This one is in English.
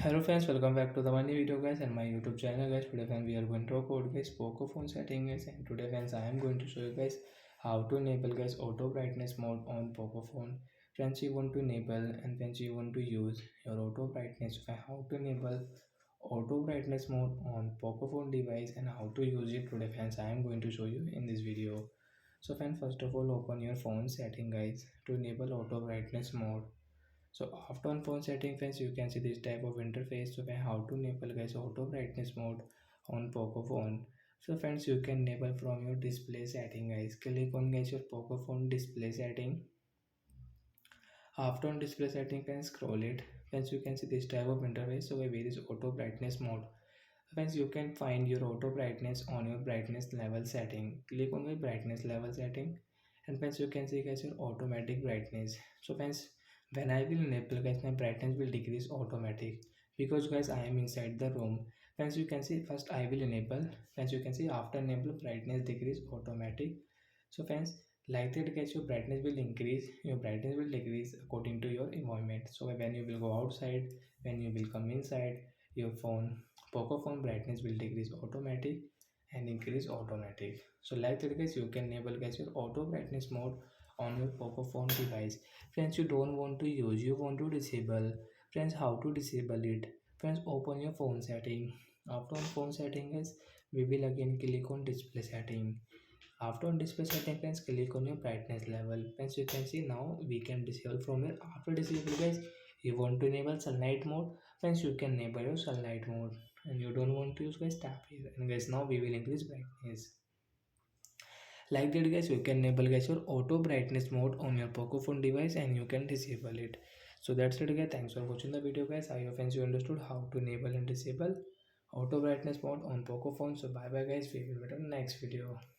Hello friends, welcome back to the one new video guys and my YouTube channel guys. Today friends we are going to talk about guys Poco phone setting guys, and today friends I am going to show you guys how to enable guys auto brightness mode on Poco phone. Friends, you want to enable and friends you want to use your auto brightness. How to enable auto brightness mode on Poco phone device and how to use it today friends I am going to show you in this video. So friends, first of all open your phone setting guys to enable auto brightness mode. So after on phone setting friends, you can see this type of interface. So how to enable guys auto brightness mode on Poco phone. So friends, you can enable from your display setting guys. Click on guys your Poco phone display setting. After on display setting friends, scroll it. Friends, you can see this type of interface. So where is auto brightness mode. Friends, you can find your auto brightness on your brightness level setting. Click on the brightness level setting, and friends you can see guys your automatic brightness. So friends, when I will enable guys, my brightness will decrease automatic because guys I am inside the room. Friends, you can see first I will enable. Friends, you can see after enable brightness decrease automatic. So friends, like that guys your brightness will increase, your brightness will decrease according to your environment. So when you will go outside, when you will come inside, your phone Poco phone brightness will decrease automatic and increase automatic. So like that guys, you can enable guys your auto brightness mode on your Poco phone device. Friends, you don't want to use, you want to disable. Friends, how to disable it? Friends, open your phone setting. After on phone setting guys, we will again click on display setting. After on display setting friends, click on your brightness level. Friends, you can see now we can disable from here. After disable guys, you want to enable sunlight mode. Friends, you can enable your sunlight mode, and you don't want to use guys, tap here, and guys now we will increase brightness. Like that guys, you can enable guys your auto brightness mode on your Poco phone device and you can disable it. So that's it guys, thanks for watching the video guys. I hope friends you understood how to enable and disable auto brightness mode on Poco phone. So bye bye guys, we will meet on the next video.